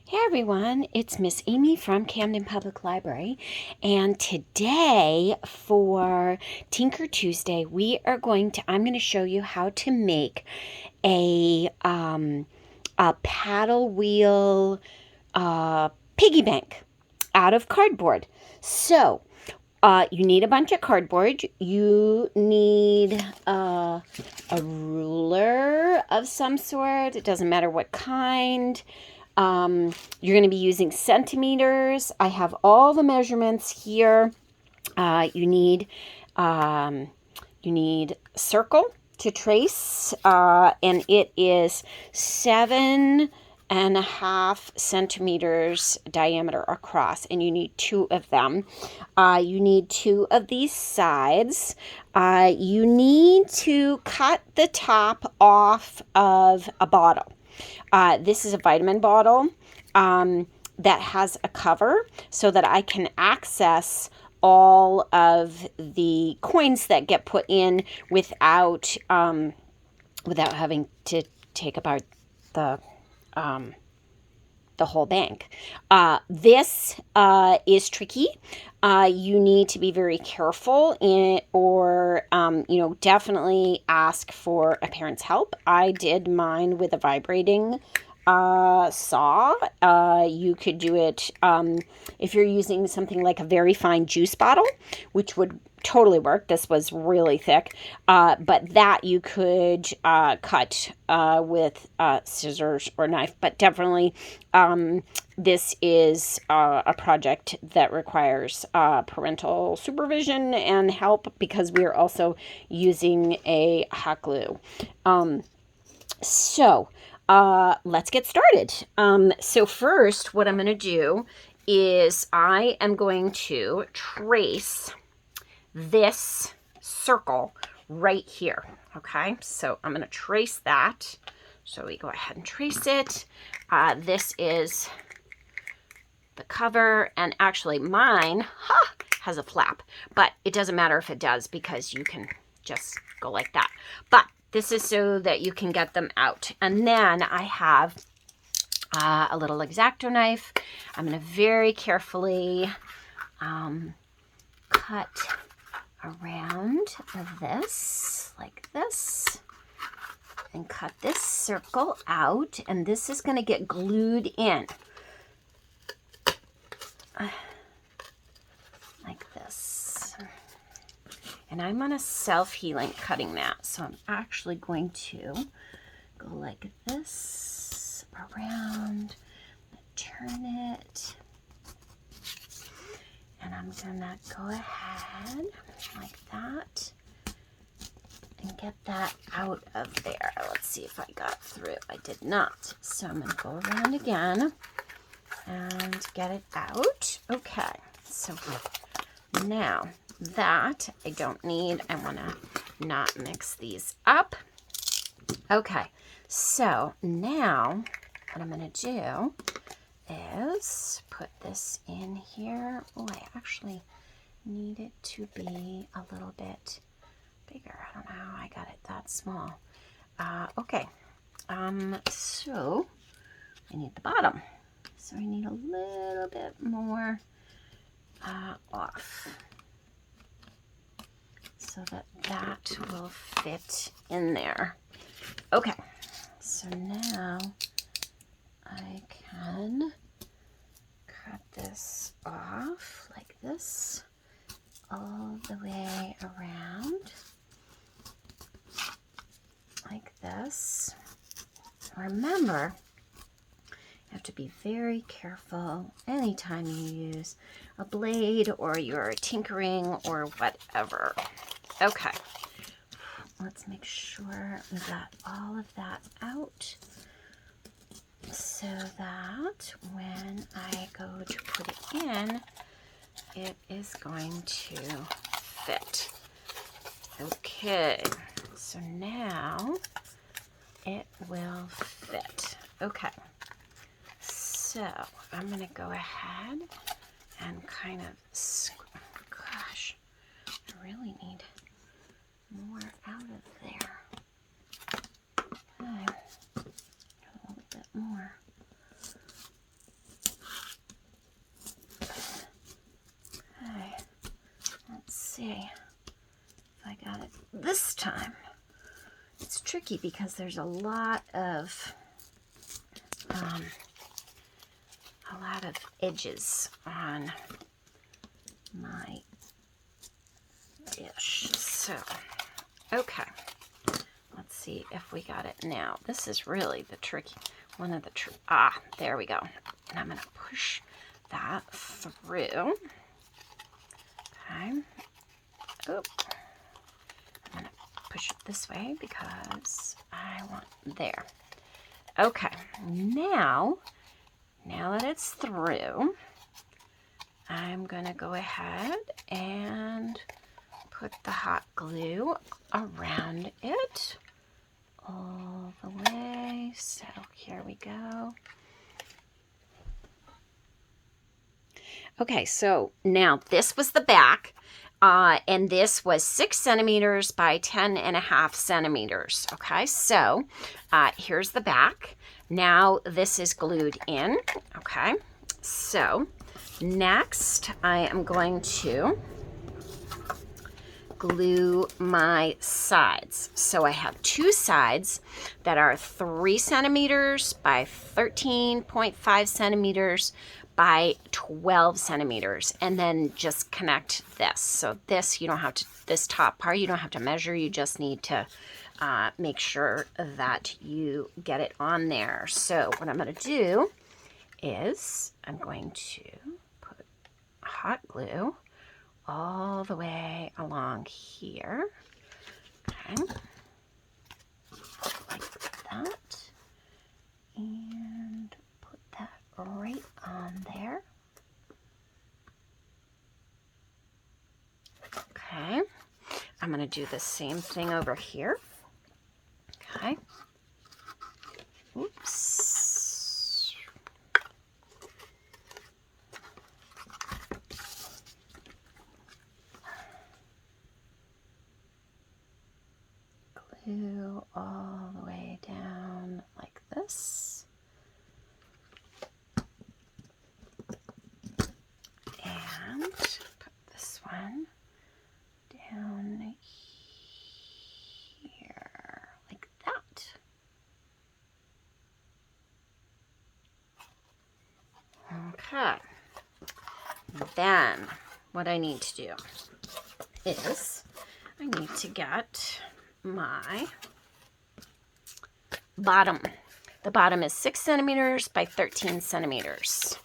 Hey everyone, it's Miss Amy from Camden Public Library, and today for Tinker Tuesday, I'm going to show you how to make a paddle wheel piggy bank out of cardboard. So, you need a bunch of cardboard. You need a ruler of some sort. It doesn't matter what kind. You're going to be using centimeters. I have all the measurements here. You need circle to trace, and it is 7.5 centimeters diameter across, and you need 2 of them. You need 2 of these sides. You need to cut the top off of a bottle. This is a vitamin bottle that has a cover so that I can access all of the coins that get put in without having to take apart the whole bank. This is tricky. You need to be very careful or definitely ask for a parent's help. I did mine with a vibrating saw. You could do it if you're using something like a very fine juice bottle, which would totally work. This was really thick, but that you could cut with scissors or knife. But definitely, this is a project that requires parental supervision and help because we are also using a hot glue. So let's get started. So first, what I'm going to do is I am going to trace this circle right here. Okay, so I'm going to trace that. So we go ahead and trace it. This is the cover, and actually mine has a flap, but it doesn't matter if it does because you can just go like that. But this is so that you can get them out. And then I have a little X-Acto knife. I'm going to very carefully cut around this, like this, and cut this circle out. And this is going to get glued in. Like this. And I'm on a self-healing cutting mat, so I'm actually going to go like this around, turn it, and I'm gonna go ahead like that and get that out of there. Let's see if I got through. I did not. So I'm gonna go around again and get it out. Okay, so now that I don't need, I want to not mix these up. Okay, so now what I'm going to do is put this in here. Oh, I actually need it to be a little bit bigger. I don't know how I got it that small. Okay, so I need the bottom. So I need a little bit more off, so that will fit in there. Okay, so now I can cut this off like this all the way around, like this. Remember, you have to be very careful anytime you use a blade or you're tinkering or whatever. Okay, let's make sure we got all of that out so that when I go to put it in, it is going to fit. Okay, so now it will fit. Okay, so I'm going to go ahead and kind of, gosh, I really need more out of there. Okay, a little bit more. tricky because there's a lot of edges on my dish. So, okay. Let's see if we got it now. This is really the tricky one of the there we go. And I'm going to push that through. Okay. Oop. I'm going to push it this way because I want there. Okay. Now that it's through, I'm going to go ahead and put the hot glue around it all the way. So here we go. Okay, so now this was the back, and this was 6 centimeters by 10.5 centimeters. Okay, so here's the back. Now this is glued in. Okay, so next I am going to glue my sides. So I have 2 sides that are 3 centimeters by 13.5 centimeters by 12 centimeters, and then just connect this. So this, you don't have to, this top part, you don't have to measure, you just need to make sure that you get it on there. So what I'm going to do is I'm going to put hot glue all the way along here. Okay. Like that. And put that right on there. Okay. I'm going to do the same thing over here. Okay. Oops. Glue all the way down like this. And put this one down here like that. Okay. Then what I need to do is I need to get my bottom. The bottom is 6 centimeters by 13 centimeters.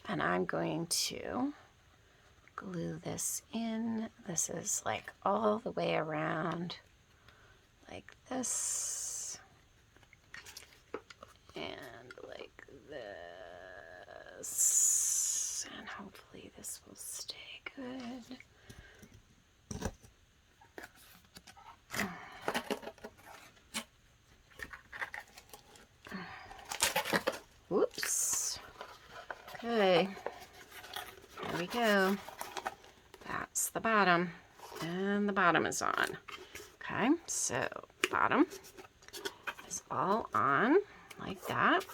And I'm going to glue this in. This is like all the way around like this. And like this. And hopefully this will stay good. Whoops. Okay. There we go. That's the bottom. And the bottom is on. Okay, so bottom is all on like that.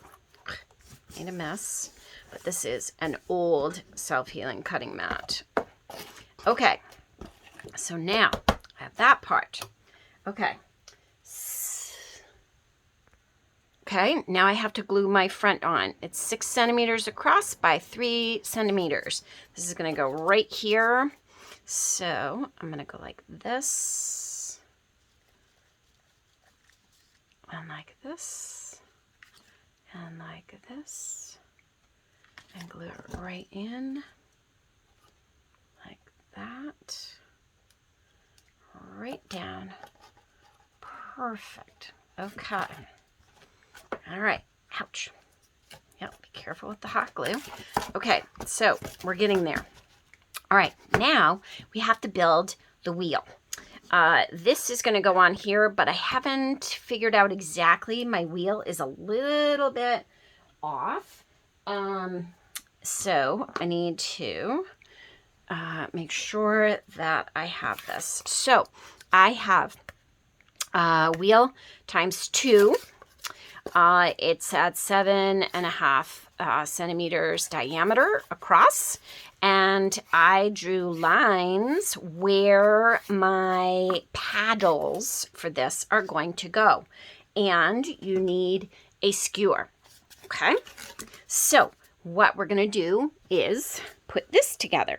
Made a mess. But this is an old self-healing cutting mat. Okay. So now I have that part. Okay. Okay, now I have to glue my front on. It's 6 centimeters across by 3 centimeters. This is going to go right here. So I'm going to go like this. And like this. And like this. And glue it right in. Like that. Right down. Perfect. Okay. All right. Ouch. Yep, be careful with the hot glue. Okay, so we're getting there. All right, now we have to build the wheel. This is going to go on here, but I haven't figured out exactly. My wheel is a little bit off. So I need to make sure that I have this. So I have wheel times 2. It's at 7.5 centimeters diameter across, and I drew lines where my paddles for this are going to go. And you need a skewer, okay? So what we're going to do is put this together.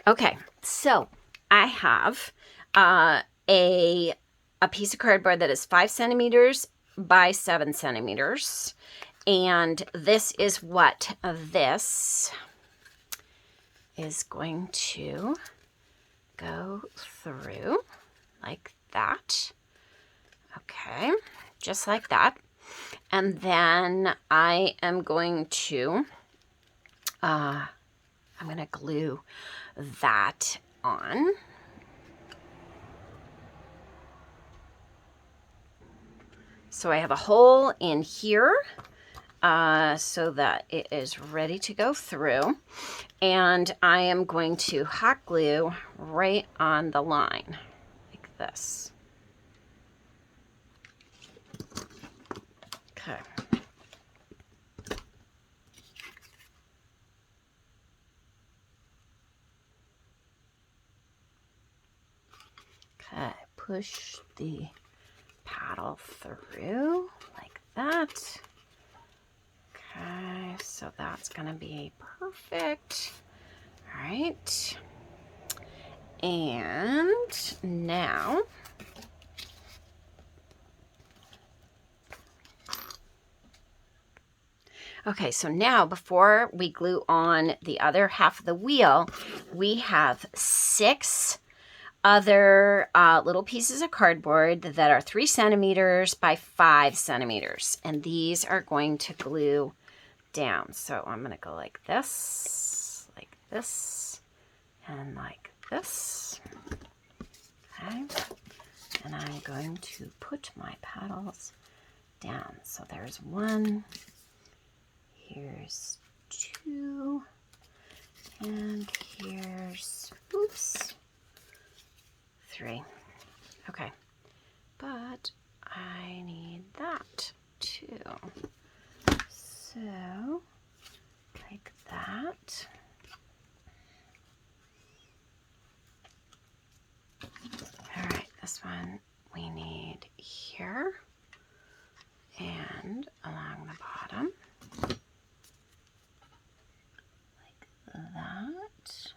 Okay, so I have a piece of cardboard that is 5 centimeters by 7 centimeters. And this is what this is going to go through, like that. Okay, just like that. And then I am going to, I'm going to glue that on. So I have a hole in here so that it is ready to go through. And I am going to hot glue right on the line, like this. Okay. Okay, push the paddle through like that. Okay, so that's gonna be perfect. All right. And now okay, so now before we glue on the other half of the wheel, we have 6 other little pieces of cardboard that are 3 centimeters by 5 centimeters. And these are going to glue down. So I'm going to go like this, and like this. Okay. And I'm going to put my paddles down. So there's 1, here's 2, and here's, oops, 3. Okay, but I need that too. So, like that. All right, this one we need here and along the bottom, like that.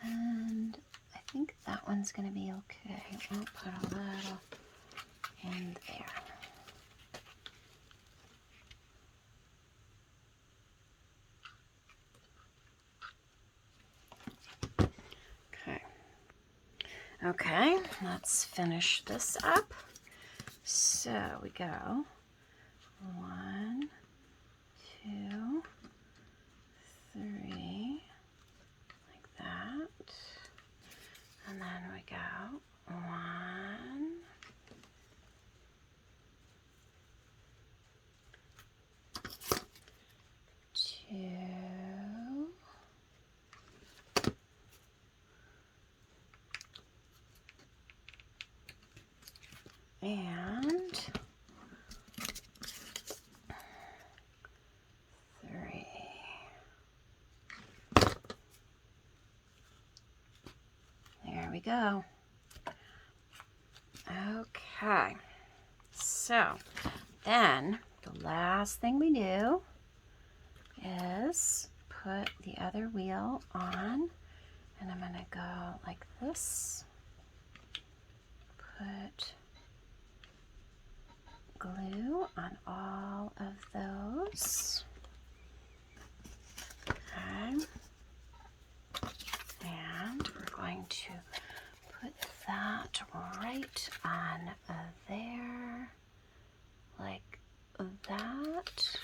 And I think that one's going to be okay. I'll put a little in there. Okay. Okay, let's finish this up. So we go 1, 2, 3, like that. And then we go 1, 2, and 3. There we go. Okay, so then the last thing we do is put the other wheel on, and I'm going to go like this, put glue on all of those. Okay. And we're going to put that right on there, like that,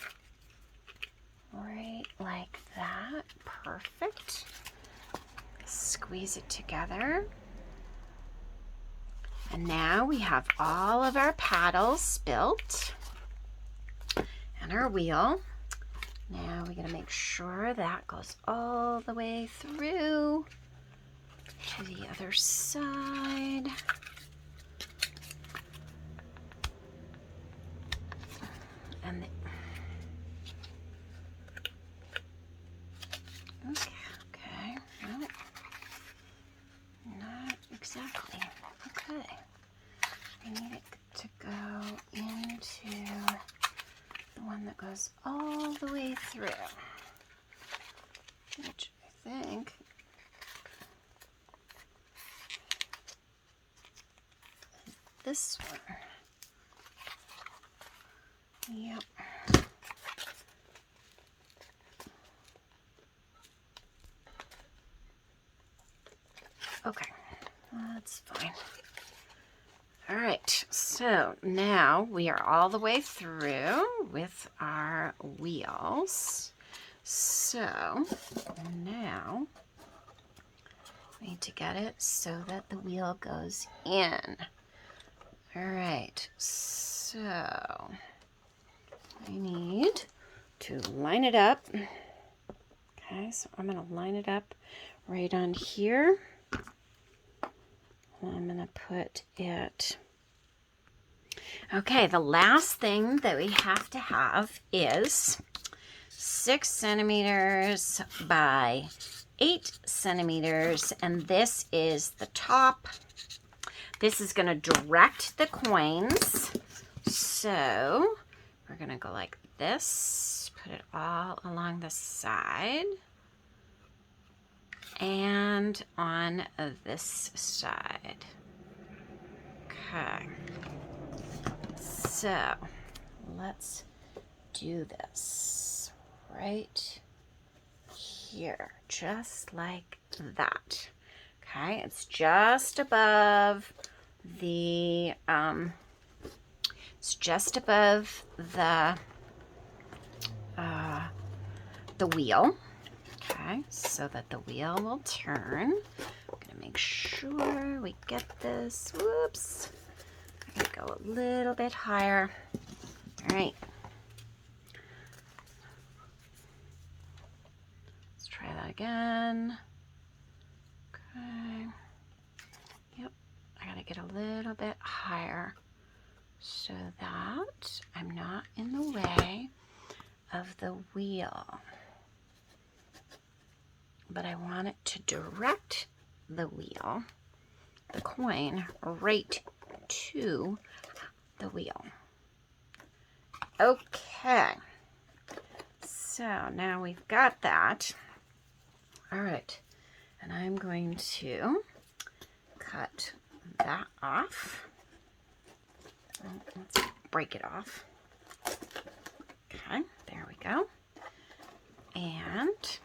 right like that. Perfect. Squeeze it together. And now we have all of our paddles built and our wheel. Now we gotta make sure that goes all the way through to the other side. And okay, no, not exactly. Okay, I need it to go into the one that goes all the way through, which I think is this one. Yep. Okay, that's fine. All right, so now we are all the way through with our wheels. So now we need to get it so that the wheel goes in. All right, so I need to line it up. Okay, so I'm going to line it up right on here. I'm going to put it. Okay, the last thing that we have to have is 6 centimeters by 8 centimeters, and this is the top. This is going to direct the coins. So we're going to go like this, put it all along the side and on this side. Okay, so let's do this right here, just like that. Okay, it's just above the the wheel. Okay, so that the wheel will turn. I'm gonna make sure we get this. Whoops, I gotta go a little bit higher. All right, let's try that again. Okay, yep, I gotta get a little bit higher so that I'm not in the way of the wheel. But I want it to direct the wheel, the coin, right to the wheel. Okay, so now we've got that. All right, and I'm going to cut that off. Let's break it off. Okay, there we go. And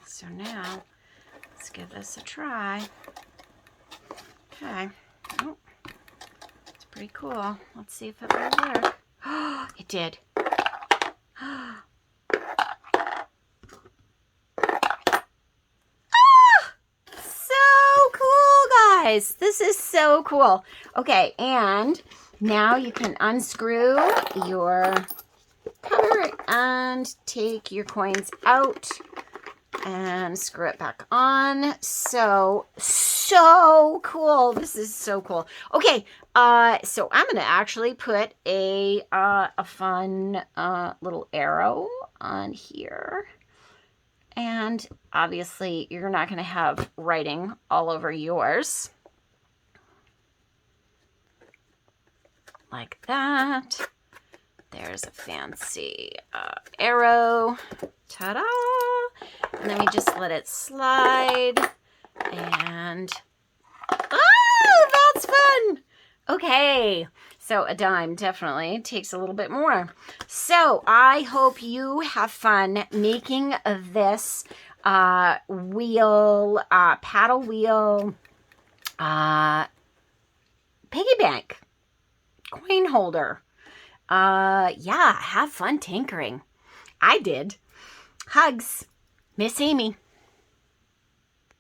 so now let's give this a try. Okay, oh, it's pretty cool. Let's see if it will work. Oh, it did. Ah, so cool, guys. This is so cool. Okay, and now you can unscrew your cover and take your coins out and screw it back on. So cool. This is so cool. Okay, so I'm gonna actually put a fun little arrow on here. And obviously you're not gonna have writing all over yours. Like that. There's a fancy arrow. Ta-da! And then we just let it slide. And, oh, that's fun! Okay, so a dime definitely takes a little bit more. So I hope you have fun making this wheel, paddle wheel, piggy bank, coin holder. Yeah, have fun tinkering. I did. Hugs. Miss Amy.